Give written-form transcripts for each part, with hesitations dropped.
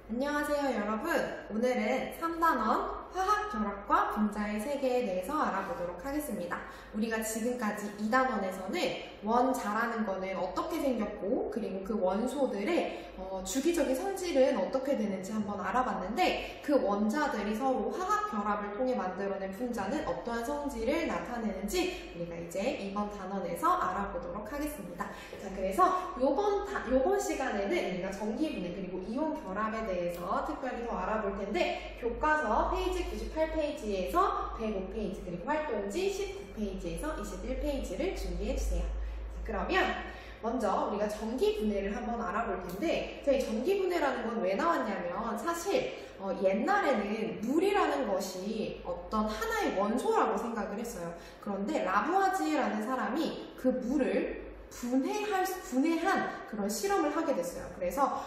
안녕하세요 여러분. 오늘은 3단원 화학 결합과 분자의 세계에 대해서 알아보도록 하겠습니다. 우리가 지금까지 2단원에서는 원자라는 거는 어떻게 생겼고 그리고 그 원소들의 주기적인 성질은 어떻게 되는지 한번 알아봤는데 그 원자들이 서로 화학 결합을 통해 만들어낸 분자는 어떠한 성질을 나타내는지 우리가 이제 이번 단원에서 알아보도록 하겠습니다. 자, 그래서 요번 시간에는 우리가 전기분해 그리고 이온 결합에 대해서 특별히 더 알아볼 텐데 교과서 페이지 98페이지에서 105페이지 그리고 활동지 19페이지에서 21페이지를 준비해주세요. 자, 그러면 먼저 우리가 전기분해를 한번 알아볼 텐데 저희 전기분해라는 건 왜 나왔냐면 사실 옛날에는 물이라는 것이 어떤 하나의 원소라고 생각을 했어요. 그런데 라부아지에라는 사람이 그 물을 분해한 그런 실험을 하게 됐어요. 그래서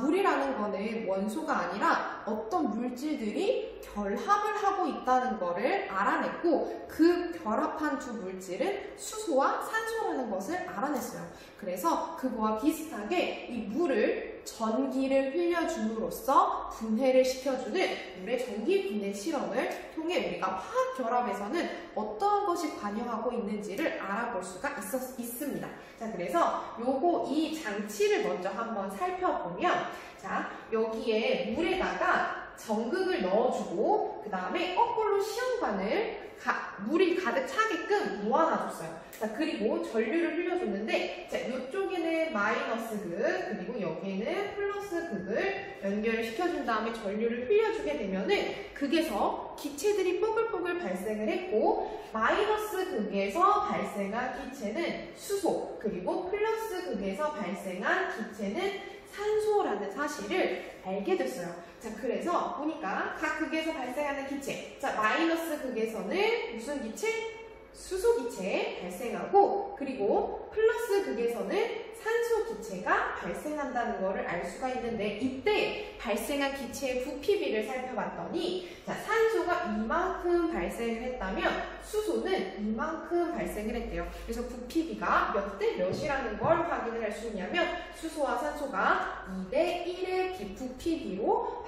물이라는 거는 원소가 아니라 어떤 물질들이 결합을 하고 있다는 거를 알아냈고 그 결합한 두 물질은 수소와 산소라는 것을 알아냈어요. 그래서 그거와 비슷하게 이 물을 전기를 흘려줌으로써 분해를 시켜주는 물의 전기 분해 실험을 통해 우리가 화학 결합에서는 어떤 것이 관여하고 있는지를 알아볼 수가 있습니다. 자, 그래서 이 장치를 먼저 한번 살펴보면 자, 여기에 물에다가 전극을 넣어주고 그 다음에 거꾸로 시험관을 물이 가득 차게끔 모아놔줬어요. 자, 그리고 전류를 흘려줬는데 자, 이쪽에는 마이너스 극 그리고 여기에는 플러스 극을 연결을 시켜준 다음에 전류를 흘려주게 되면은 극에서 기체들이 뽀글뽀글 발생을 했고 마이너스 극에서 발생한 기체는 수소 그리고 플러스 극에서 발생한 기체는 산소라는 사실을 알게 됐어요. 자, 그래서 보니까 각 극에서 발생하는 기체, 자, 마이너스 극에서는 무슨 기체? 수소 기체 발생하고 그리고 플러스 극에서는 산소 기체가 발생한다는 것을 알 수가 있는데 이때 발생한 기체의 부피비를 살펴봤더니 자, 산소가 이만큼 발생을 했다면 수소는 이만큼 발생을 했대요. 그래서 부피비가 몇 대 몇이라는 걸 확인을 할 수 있냐면 수소와 산소가 2대 1의 부피비로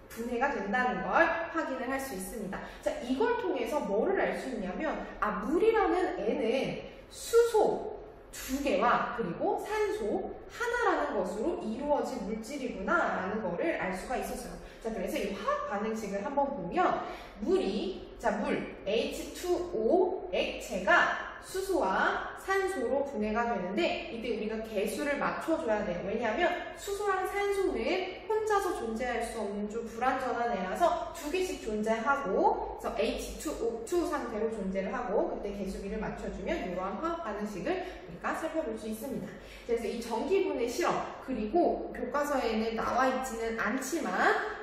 분해가 된다는 걸 확인을 할 수 있습니다. 자, 이걸 통해서 뭐를 알 수 있냐면 물이라는 애는 수소 2개와 그리고 산소 하나라는 것으로 이루어진 물질이구나 라는 거를 알 수가 있었어요. 자, 그래서 이 화학 반응식을 한번 보면 물 H2O 액체가 수소와 산소로 분해가 되는데 이때 우리가 개수를 맞춰줘야 돼요. 왜냐하면 수소랑 산소는 혼자서 존재할 수 없는 좀 불완전한 애라서 2개씩 존재하고 그래서 H2O2 상태로 존재를 하고 그때 개수비를 맞춰주면 이러한 화학 반응식을 우리가 살펴볼 수 있습니다. 그래서 이 전기분해 실험 그리고 교과서에는 나와 있지는 않지만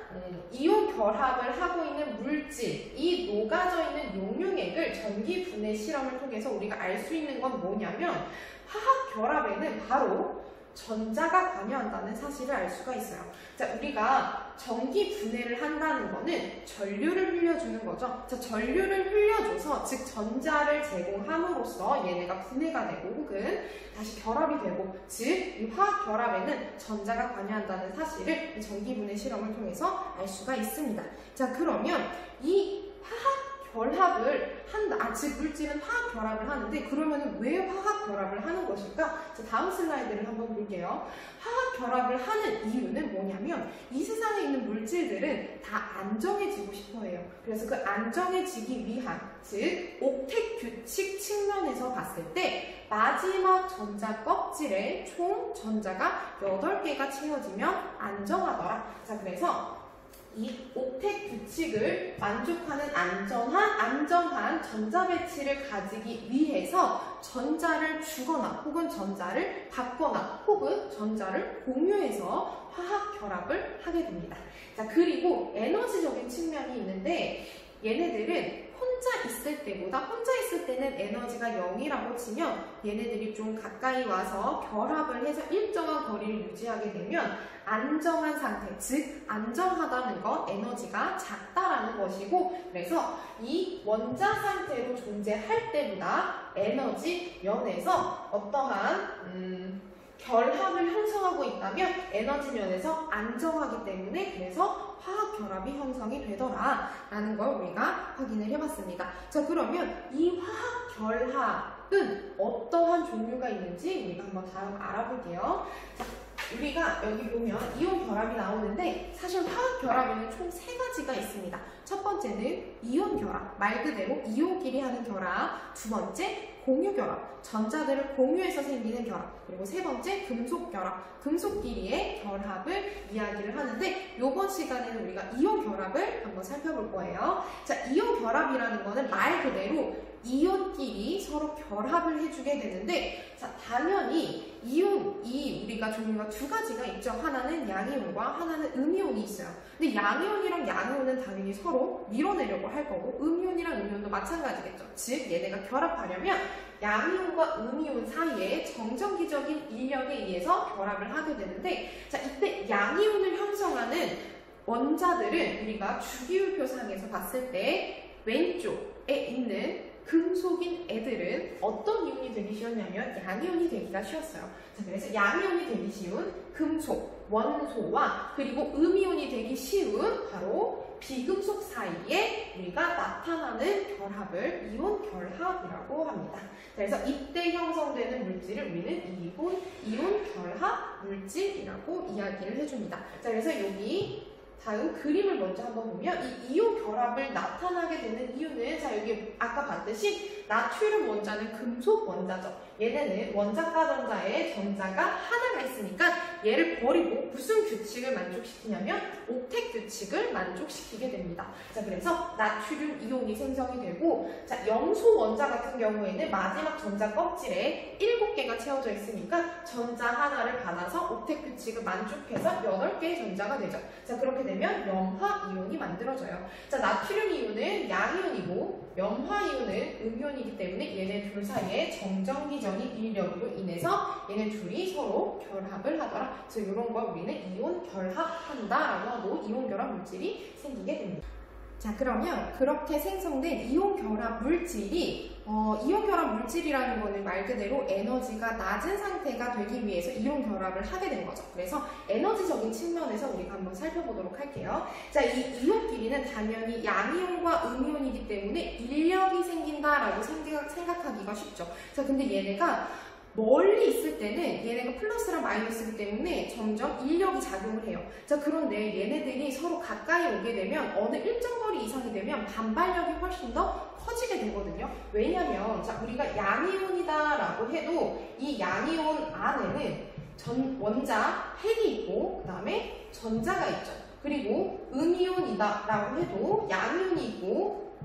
이온 결합을 하고 있는 물질, 이 녹아져 있는 용융액을 전기 분해 실험을 통해서 우리가 알 수 있는 건 뭐냐면 화학 결합에는 바로 전자가 관여한다는 사실을 알 수가 있어요. 자, 우리가 전기 분해를 한다는 거는 전류를 흘려주는 거죠. 자, 전류를 흘려줘서 즉 전자를 제공함으로써 얘네가 분해가 되고 혹은 다시 결합이 되고 즉 이 화학 결합에는 전자가 관여한다는 사실을 이 전기 분해 실험을 통해서 알 수가 있습니다. 자, 그러면 이 화학 결합을 한다. 즉 물질은 화학 결합을 하는데 그러면 왜 화학 결합을 하는 것일까? 자, 다음 슬라이드를 한번 볼게요. 화학 결합을 하는 이유는 뭐냐면 이 세상에 있는 물질들은 다 안정해지고 싶어 해요. 그래서 그 안정해지기 위한 즉 옥텟 규칙 측면에서 봤을 때 마지막 전자 껍질에 총 전자가 8개가 채워지면 안정하더라. 자, 그래서 이 옥텟 규칙을 만족하는 안정한 전자 배치를 가지기 위해서 전자를 주거나 혹은 전자를 받거나 혹은 전자를 공유해서 화학 결합을 하게 됩니다. 자, 그리고 에너지적인 측면이 있는데 얘네들은 혼자 있을 때는 에너지가 0이라고 치면 얘네들이 좀 가까이 와서 결합을 해서 일정한 거리를 유지하게 되면 안정한 상태, 즉 안정하다는 건 에너지가 작다라는 것이고 그래서 이 원자 상태로 존재할 때보다 에너지 면에서 어떠한 결합을 형성하고 있다면 에너지 면에서 안정하기 때문에 그래서 화학 결합이 형성이 되더라라는 걸 우리가 확인을 해봤습니다. 자, 그러면 이 화학 결합은 어떠한 종류가 있는지 우리가 한번 다음 알아볼게요. 자, 우리가 여기 보면 이온 결합이 나오는데 사실 화학 결합에는 총 3가지가 있습니다. 첫 번째는 이온 결합, 말 그대로 이온끼리 하는 결합. 두 번째 공유 결합, 전자들을 공유해서 생기는 결합. 그리고 세 번째 금속 결합, 금속끼리의 결합을 이야기를 하는데 이번 시간에는 우리가 이온 결합을 한번 살펴볼 거예요. 자, 이온 결합이라는 거는 말 그대로 이온끼리 서로 결합을 해주게 되는데, 자, 당연히 이온이 우리가 종류가 2가지가 있죠. 하나는 양이온과 하나는 음이온이 있어요. 근데 양이온이랑 양이온은 당연히 서로 밀어내려고 할 거고, 음이온이랑 음이온도 마찬가지겠죠. 즉 얘네가 결합하려면 양이온과 음이온 사이에 정전기적인 인력에 의해서 결합을 하게 되는데, 자, 이때 양이온을 형성하는 원자들은 우리가 주기율표상에서 봤을 때 왼쪽에 있는 금속인 애들은 어떤 이온이 되기 쉬웠냐면 양이온이 되기가 쉬웠어요. 자, 그래서 양이온이 되기 쉬운 금속, 원소와 그리고 음이온이 되기 쉬운 바로 비금속 사이에 우리가 나타나는 결합을 이온 결합이라고 합니다. 그래서 이때 형성되는 물질을 우리는 이온 결합 물질이라고 이야기를 해줍니다. 자, 그래서 여기 다음 그림을 먼저 한번 보면 이 이온 결합을 나타나게 되는 이유는, 자, 여기 아까 봤듯이 나트륨 원자는 금속 원자죠. 얘네는 원자과 전자에 전자가 하나가 있으니까 얘를 버리고 무슨 규칙을 만족시키냐면 옥텟 규칙을 만족시키게 됩니다. 자, 그래서 나트륨 이온이 생성이 되고, 자, 염소 원자 같은 경우에는 마지막 전자 껍질에 7개가 채워져 있으니까 전자 하나를 받아서 옥텟 규칙을 만족해서 8개의 전자가 되죠. 자, 그렇게 되면 염화 이온이 만들어져요. 자, 나트륨 이온은 양이온이고 염화 이온은 음이온이기 때문에 얘네 둘 사이에 정전기적인 인력으로 인해서 얘네 둘이 서로 결합을 하더라. 그래서 이런 걸 우리는 이온 결합한다라고 하고 이온 결합 물질이 생기게 됩니다. 자, 그러면 그렇게 생성된 이온 결합 물질이 이온 결합 물질이라는 거는 말 그대로 에너지가 낮은 상태가 되기 위해서 이온 결합을 하게 된 거죠. 그래서 에너지적인 측면에서 우리가 한번 살펴보도록 할게요. 자, 이 이온끼리는 당연히 양이온과 음이온이기 때문에 인력이 생긴다라고 생각하기가 쉽죠. 자, 근데 얘네가 멀리 있을 때는 얘네가 플러스랑 마이너스이기 때문에 점점 인력이 작용을 해요. 자, 그런데 얘네들이 서로 가까이 오게 되면 어느 일정 거리 이상이 되면 반발력이 훨씬 더 커지게 되거든요. 왜냐면, 자, 우리가 양이온이다라고 해도 이 양이온 안에는 원자 핵이 있고 그 다음에 전자가 있죠. 그리고 음이온이다라고 해도 양이온이 있고,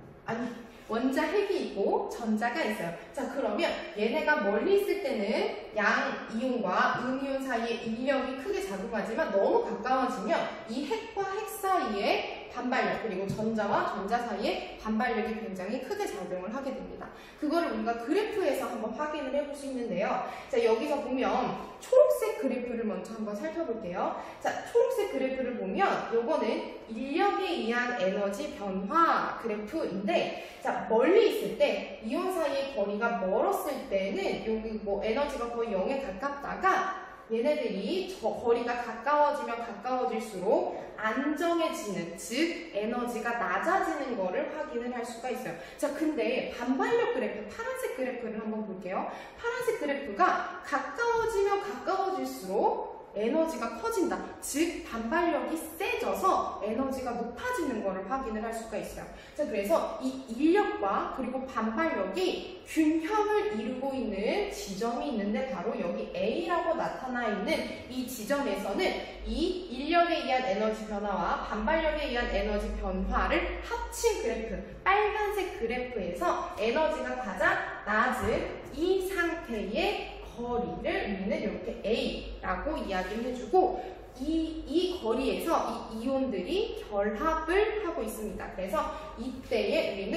원자 핵이 있고 전자가 있어요. 자, 그러면 얘네가 멀리 있을 때는 양이온과 음이온 사이에 인력이 크게 작용하지만 너무 가까워지면 이 핵과 핵 사이에 반발력, 그리고 전자와 전자 사이에 반발력이 굉장히 크게 작용을 하게 됩니다. 그거를 우리가 그래프에서 한번 확인을 해볼 수 있는데요. 자, 여기서 보면 초록색 그래프를 먼저 한번 살펴볼게요. 자, 초록색 그래프를 보면 요거는 인력에 의한 에너지 변화 그래프인데, 자, 멀리 있을 때 이온 사이의 거리가 멀었을 때는 여기 뭐 에너지가 거의 0에 가깝다가 얘네들이 저 거리가 가까워지면 가까워질수록 안정해지는, 즉 에너지가 낮아지는 거를 확인을 할 수가 있어요. 자, 근데 반발력 그래프, 파란색 그래프를 한번 볼게요. 파란색 그래프가 가까워지면 가까워질수록 에너지가 커진다. 즉 반발력이 세져서 에너지가 높아지는 것을 확인을 할 수가 있어요. 자, 그래서 이 인력과 그리고 반발력이 균형을 이루고 있는 지점이 있는데 바로 여기 A라고 나타나 있는 이 지점에서는 이 인력에 의한 에너지 변화와 반발력에 의한 에너지 변화를 합친 그래프, 빨간색 그래프에서 에너지가 가장 낮은 이 상태의 거리를 우리는 이렇게 A라고 이야기를 해주고, 이 거리에서 이 이온들이 결합을 하고 있습니다. 그래서 이때에 우리는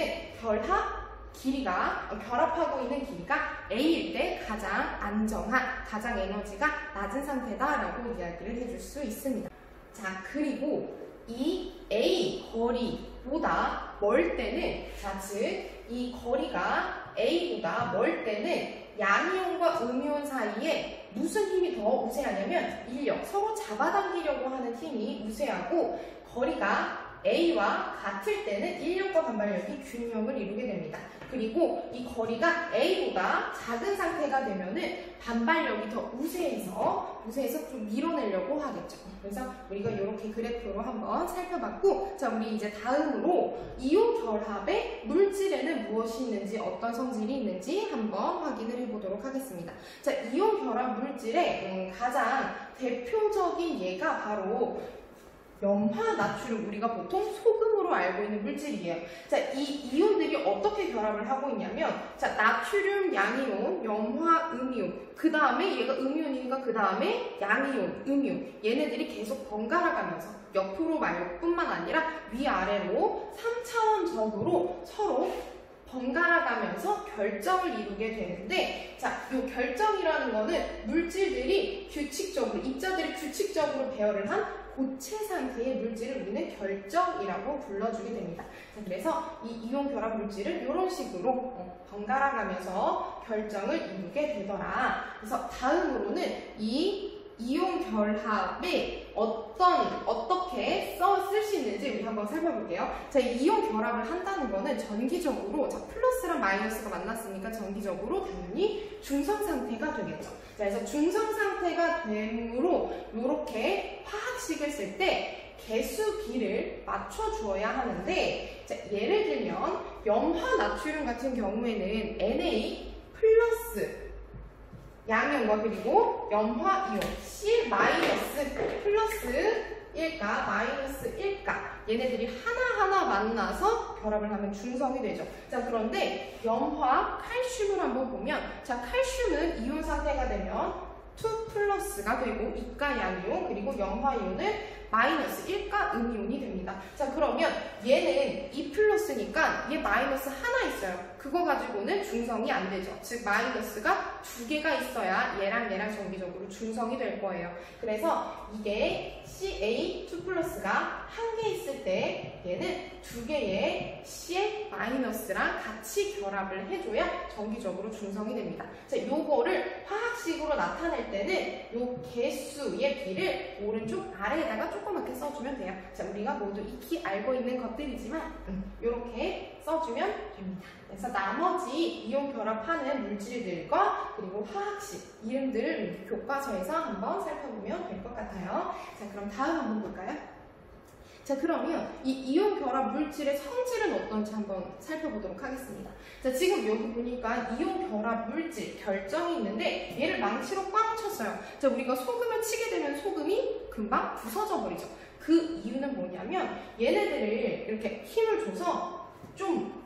결합하고 있는 길이가 A일 때 가장 안정한, 가장 에너지가 낮은 상태다라고 이야기를 해줄 수 있습니다. 자, 그리고 이 A 거리보다 멀 때는, 자, 즉 이 거리가 A보다 멀 때는 양이온과 음이온 사이에 무슨 힘이 더 우세하냐면 인력, 서로 잡아당기려고 하는 힘이 우세하고 거리가 A와 같을 때는 인력과 반발력이 균형을 이루게 됩니다. 그리고 이 거리가 A보다 작은 상태가 되면은 반발력이 더 우세해서 좀 밀어내려고 하겠죠. 그래서 우리가 이렇게 그래프로 한번 살펴봤고, 자, 우리 이제 다음으로 이온 결합의 물질에는 무엇이 있는지, 어떤 성질이 있는지 한번 확인을 해보도록 하겠습니다. 자, 이온 결합 물질의 가장 대표적인 예가 바로 염화 나트륨, 우리가 보통 소금으로 알고 있는 물질이에요. 자, 이 이온들이 어떻게 결합을 하고 있냐면, 자, 나트륨, 양이온, 염화, 음이온, 그 다음에 얘가 음이온이니까 그 다음에 양이온, 음이온, 얘네들이 계속 번갈아 가면서 옆으로 말고 뿐만 아니라 위아래로 3차원적으로 서로 번갈아 가면서 결정을 이루게 되는데, 자, 이 결정이라는 거는 물질들이 규칙적으로, 입자들이 규칙적으로 배열을 한 고체 상태의 물질을 우리는 결정이라고 불러주게 됩니다. 자, 그래서 이 이온 결합 물질은 이런 식으로 번갈아 가면서 결정을 이루게 되더라. 그래서 다음으로는 이 이온 결합에 어떻게 쓸 수 있는지 우리 한번 살펴볼게요. 자, 이 이온 결합을 한다는 거는 전기적으로, 자, 플러스랑 마이너스가 만났으니까 전기적으로 당연히 중성 상태가 되겠죠. 자, 그래서 중성 상태가 됨으로 이렇게 화학식을 쓸 때 개수비를 맞춰주어야 하는데, 자, 예를 들면 염화 나트륨 같은 경우에는 Na 플러스 양이온과 그리고 염화 이온 C 마이너스 플러스 1가 마이너스 1가 얘네들이 하나하나 만나서 결합을 하면 중성이 되죠. 자, 그런데 염화 칼슘을 한번 보면, 자, 칼슘은 이온 상태가 되면 2 플러스가 되고 2가 양이온, 그리고 염화 이온은 마이너스 1가 음이온이 됩니다. 자, 그러면 얘는 2 플러스니까 얘 마이너스 하나 있어요. 그거 가지고는 중성이 안 되죠. 즉 마이너스가 2개가 있어야 얘랑 정기적으로 중성이 될 거예요. 그래서 이게 CA2 플러스가 1개 있을 때 얘는 2개의 C의 마이너스랑 같이 결합을 해줘야 정기적으로 중성이 됩니다. 자, 요거를 화학식으로 나타낼 때는 요 개수의 비를 오른쪽 아래에다가 조그맣게 써주면 돼요. 자, 우리가 모두 익히 알고 있는 것들이지만 요렇게 써주면 됩니다. 그래서 나머지 이온 결합하는 물질들과 그리고 화학식 이름들을 교과서에서 한번 살펴보면 될 것 같아요. 자, 그럼 다음 한번 볼까요? 자, 그러면 이 이온 결합 물질의 성질은 어떤지 한번 살펴보도록 하겠습니다. 자, 지금 여기 보니까 이온 결합 물질 결정이 있는데 얘를 망치로 꽝 쳤어요. 자, 우리가 소금을 치게 되면 소금이 금방 부서져 버리죠. 그 이유는 뭐냐면 얘네들을 이렇게 힘을 줘서 좀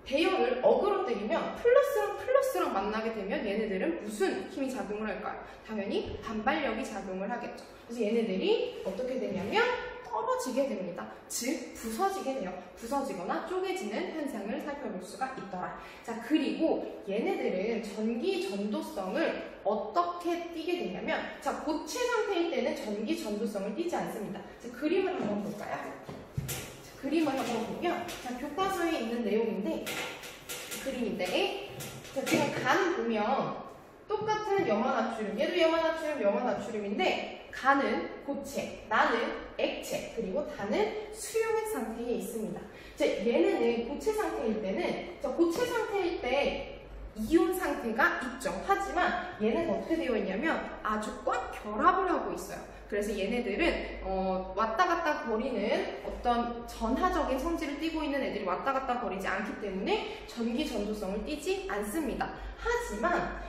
배열을 어그로 때리면 플러스랑 만나게 되면 얘네들은 무슨 힘이 작용을 할까요? 당연히 반발력이 작용을 하겠죠. 그래서 얘네들이 어떻게 되냐면 떨어지게 됩니다. 즉 부서지게 돼요. 부서지거나 쪼개지는 현상을 살펴볼 수가 있더라. 자, 그리고 얘네들은 전기 전도성을 어떻게 띠게 되냐면, 자, 고체 상태일 때는 전기 전도성을 띠지 않습니다. 자, 그림을 한번 볼까요? 자, 그림을 한번 보면, 자, 교과서에 있는 내용인데 그림인데, 자, 지금 간 보면 똑같은 염화나트륨, 얘도 염화나트륨인데 간은 고체, 나는 액체, 그리고 다는 수용액 상태에 있습니다. 자, 얘네는 고체 상태일 때는, 자, 고체 상태일 때 이온 상태가 있죠. 하지만 얘는 어떻게 되어 있냐면 아주 꽉 결합을 하고 있어요. 그래서 얘네들은 왔다 갔다 거리는 어떤 전하적인 성질을 띠고 있는 애들이 왔다 갔다 거리지 않기 때문에 전기 전도성을 띠지 않습니다. 하지만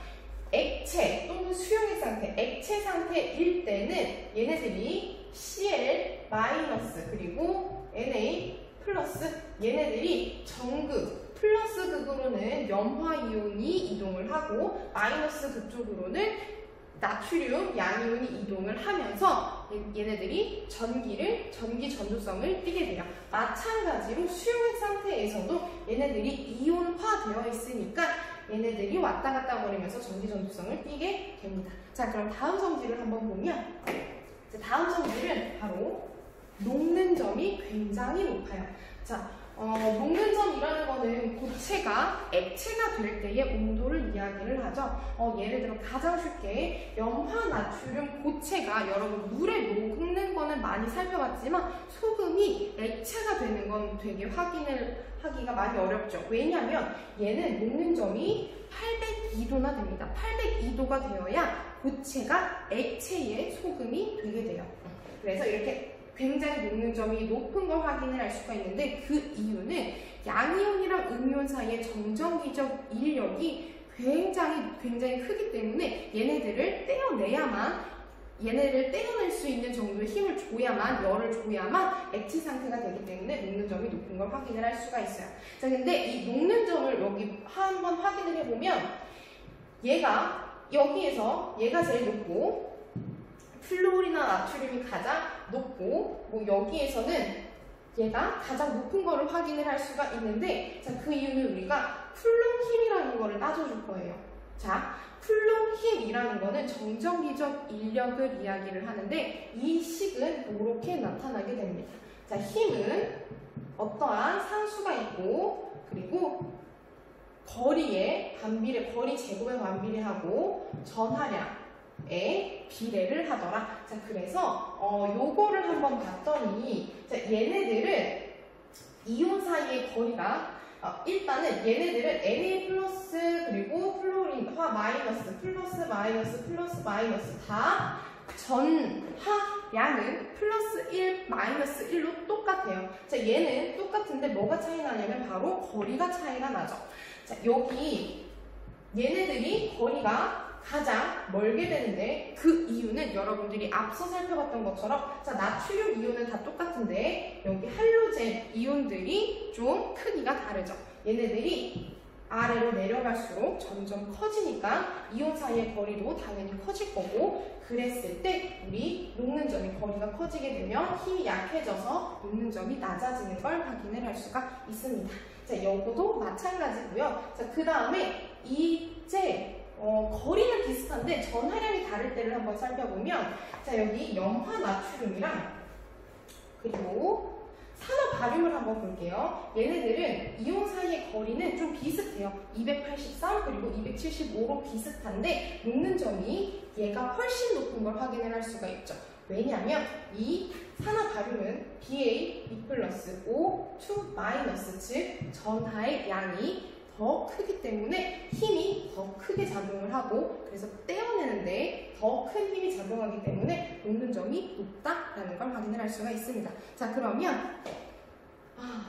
액체 또는 수용액 상태, 액체 상태일 때는 얘네들이 Cl 마이너스 그리고 Na 플러스 얘네들이 정극 플러스 극으로는 염화 이온이 이동을 하고 마이너스 극쪽으로는 나트륨 양이온이 이동을 하면서 얘네들이 전기 전도성을 띠게 돼요. 마찬가지로 수용액 상태에서도 얘네들이 이온화되어 있으니까 얘네들이 왔다 갔다 거리면서 전기 전도성을 띠게 됩니다. 자, 그럼 다음 성질을 한번 보면, 다음 성질은 바로 녹는 점이 굉장히 높아요. 자, 녹는 점이라는 거는 고체가 액체가 될 때의 온도를 이야기를 하죠. 예를 들어 가장 쉽게 염화나트륨 고체가 여러분 물에 녹는 거는 많이 살펴봤지만 소금이 액체가 되는 건 되게 확인을 하기가 많이 어렵죠. 왜냐하면 얘는 녹는 점이 802도나 됩니다. 802도가 되어야 고체가 액체의 소금이 되게 돼요. 그래서 이렇게 굉장히 녹는 점이 높은 걸 확인을 할 수가 있는데 그 이유는 양이온이랑 음이온 사이의 정전기적 인력이 굉장히 크기 때문에 얘네를 떼어낼 수 있는 정도의 힘을 줘야만, 열을 줘야만 액체 상태가 되기 때문에 녹는 점이 높은 걸 확인을 할 수가 있어요. 자, 근데 이 녹는 점을 여기 한번 확인을 해보면 여기에서 얘가 제일 높고 플루오리나 나트륨이 가장 높고 여기에서는 얘가 가장 높은 거를 확인을 할 수가 있는데 자, 그 이유는 우리가 쿨롬 힘이라는 거를 따져줄 거예요. 자, 쿨롬 힘이라는 거는 정전기적 인력을 이야기를 하는데 이 식은 이렇게 나타나게 됩니다. 자, 힘은 어떠한 상수가 있고 그리고 거리 제곱에 반비례하고 전하량에 비례를 하더라. 자, 그래서 요거를 한번 봤더니 자, 얘네들은 이온 사이의 거리가 일단은 얘네들은 Na 플러스 그리고 플로린화 마이너스 플러스 마이너스 다 전하량은 플러스 1 마이너스 1로 똑같아요. 자, 얘는 똑같은데 뭐가 차이 나냐면 바로 거리가 차이가 나죠. 자, 여기 얘네들이 거리가 가장 멀게 되는데 그 이유는 여러분들이 앞서 살펴봤던 것처럼 자, 나트륨 이온은 다 똑같은데 여기 할로젠 이온들이 좀 크기가 다르죠. 얘네들이 아래로 내려갈수록 점점 커지니까 이온 사이의 거리도 당연히 커질 거고 그랬을 때 우리 녹는 점이 거리가 커지게 되면 힘이 약해져서 녹는 점이 낮아지는 걸 확인을 할 수가 있습니다. 자, 이것도 마찬가지고요. 자, 그 다음에 이제 거리는 비슷한데 전하량이 다를 때를 한번 살펴보면 자, 여기 염화나트륨이랑 그리고 산화바륨을 한번 볼게요. 얘네들은 이온 사이의 거리는 좀 비슷해요. 283 그리고 275로 비슷한데 녹는 점이 얘가 훨씬 높은 걸 확인을 할 수가 있죠. 왜냐하면 이 산화바륨은 BA, B+, O, 2 마이너스 즉 전하의 양이 더 크기 때문에 힘이 더 크게 작용을 하고 그래서 떼어내는데 더 큰 힘이 작용하기 때문에 녹는 점이 높다라는 걸 확인을 할 수가 있습니다. 자, 그러면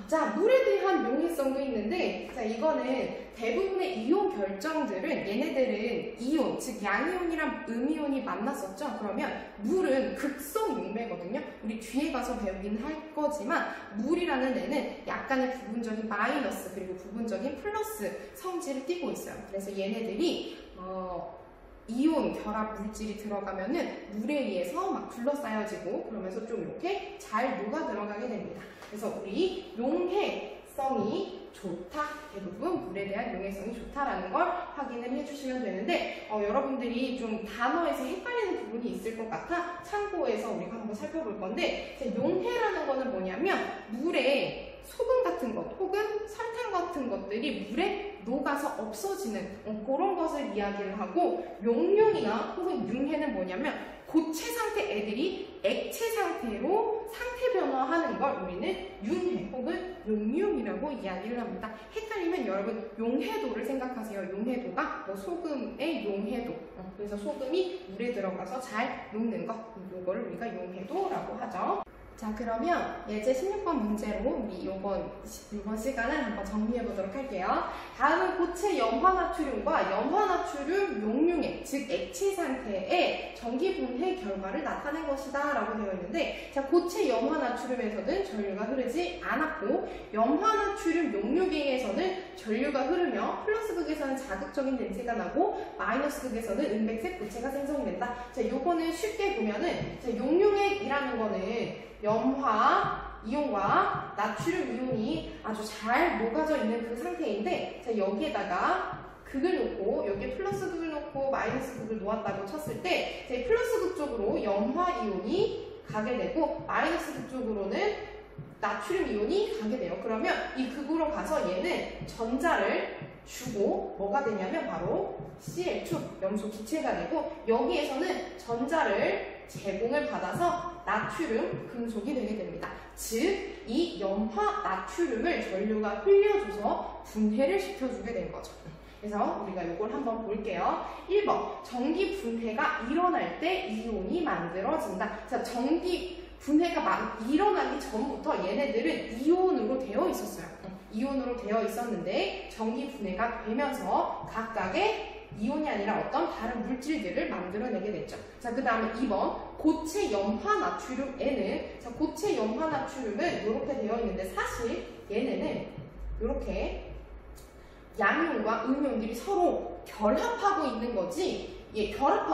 자, 물에 대한 용해성도 있는데 자, 이거는 대부분의 이온 결정들은 얘네들은 이온, 즉 양이온이랑 음이온이 만났었죠. 그러면 물은 극성 용매거든요. 우리 뒤에 가서 배우긴 할 거지만 물이라는 애는 약간의 부분적인 마이너스 그리고 부분적인 플러스 성질을 띠고 있어요. 그래서 얘네들이 이온 결합 물질이 들어가면은 물에 의해서 막 둘러싸여지고 그러면서 좀 이렇게 잘 녹아 들어가게 됩니다. 그래서 우리 용해성이 좋다, 대부분 물에 대한 용해성이 좋다라는 걸 확인을 해주시면 되는데 여러분들이 좀 단어에서 헷갈리는 부분이 있을 것 같아 참고해서 우리가 한번 살펴볼 건데 용해라는 거는 뭐냐면 물에 소금 같은 것 혹은 설탕 같은 것들이 물에 녹아서 없어지는 그런 것을 이야기를 하고 용융이나 혹은 융해는 뭐냐면 고체 상태 애들이 액체 상태로 상태 변화하는 걸 우리는 융해 혹은 용융이라고 이야기를 합니다. 헷갈리면 여러분 용해도를 생각하세요. 용해도가 소금의 용해도 그래서 소금이 물에 들어가서 잘 녹는 것 이거를 우리가 용해도라고 하죠. 자, 그러면 예제 16번 문제로 우리 이번 시간을 한번 정리해 보도록 할게요. 다음은 고체 염화나트륨과 염화나트륨 용융액, 즉 액체 상태의 전기 분해 결과를 나타낸 것이다 라고 되어 있는데 자, 고체 염화나트륨에서는 전류가 흐르지 않았고 염화나트륨 용융액에서는 전류가 흐르며 플러스 극에서는 자극적인 냄새가 나고 마이너스 극에서는 은백색 고체가 생성이 된다. 자, 요거는 쉽게 보면은 자, 용융액이라는 거는 염화 이온과 나트륨 이온이 아주 잘 녹아져 있는 그 상태인데 자, 여기에다가 극을 놓고 여기에 플러스 극을 놓고 마이너스 극을 놓았다고 쳤을 때 플러스 극 쪽으로 염화 이온이 가게 되고 마이너스 극 쪽으로는 나트륨 이온이 가게 돼요. 그러면 이 극으로 가서 얘는 전자를 주고 뭐가 되냐면 바로 Cl2 염소 기체가 되고 여기에서는 전자를 제공을 받아서 나트륨 금속이 되게 됩니다. 즉, 이 염화 나트륨을 전류가 흘려줘서 분해를 시켜주게 된 거죠. 그래서 우리가 이걸 한번 볼게요. 1번, 전기 분해가 일어날 때 이온이 만들어진다. 자, 전기 분해가 일어나기 전부터 얘네들은 이온으로 되어 있었어요. 이온으로 되어 있었는데 전기 분해가 되면서 각각의 이온이 아니라 어떤 다른 물질들을 만들어내게 됐죠. 자, 그 다음에 2번, 고체 염화 나트륨에는, 자, 고체 염화 나트륨은 이렇게 되어 있는데 사실 얘네는 이렇게 양이온과 음이온들이 서로 결합하고 있는 거지,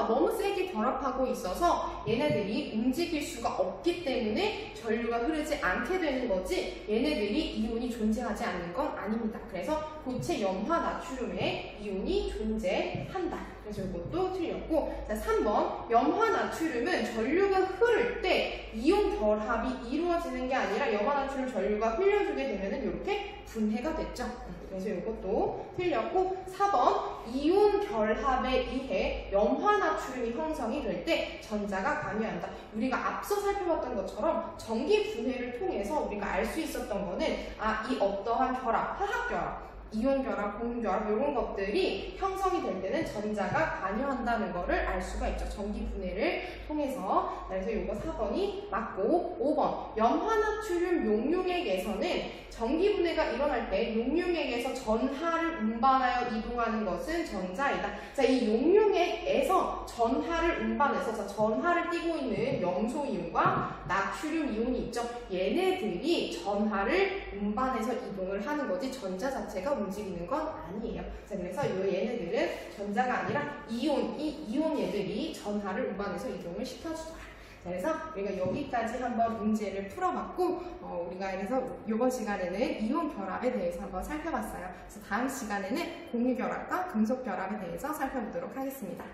너무 세게 결합하고 있어서 얘네들이 움직일 수가 없기 때문에 전류가 흐르지 않게 되는 거지, 얘네들이 이온이 존재하지 않는 건 아닙니다. 그래서 고체 염화 나트륨에 이온이 존재한다. 그래서 이것도 틀렸고, 자, 3번, 염화 나트륨은 전류가 흐를 때 이온 결합이 이루어지는 게 아니라 염화 나트륨 전류가 흘려주게 되면 이렇게 분해가 됐죠. 그래서 이것도 틀렸고, 4번, 이온 결합에 의해 염화 나트륨이 형성이 될 때 전자가 관여한다. 우리가 앞서 살펴봤던 것처럼 전기 분해를 통해서 우리가 알 수 있었던 거는 이 어떠한 결합, 화학 결합, 이온 결합, 공유 결합 이런 것들이 형성이 될 때는 전자가 관여한다는 것을 알 수가 있죠. 전기 분해를 통해서. 그래서 이거 4번이 맞고, 5번, 염화나트륨 용융액에서는 전기 분해가 일어날 때 용융액에서 전하를 운반하여 이동하는 것은 전자이다. 자, 이 용융액에서 전하를 운반해서, 자, 전하를 띠고 있는 염소 이온과 나트륨 이온이 있죠. 얘네들이 전하를 운반해서 이동을 하는 거지 전자 자체가 움직이는 건 아니에요. 자, 그래서 얘네들은 전자가 아니라 이온 얘들이 전하를 운반해서 이동을 시켜주더라. 자, 그래서 우리가 여기까지 한번 문제를 풀어봤고, 우리가 그래서 이번 시간에는 이온 결합에 대해서 한번 살펴봤어요. 그래서 다음 시간에는 공유 결합과 금속 결합에 대해서 살펴보도록 하겠습니다.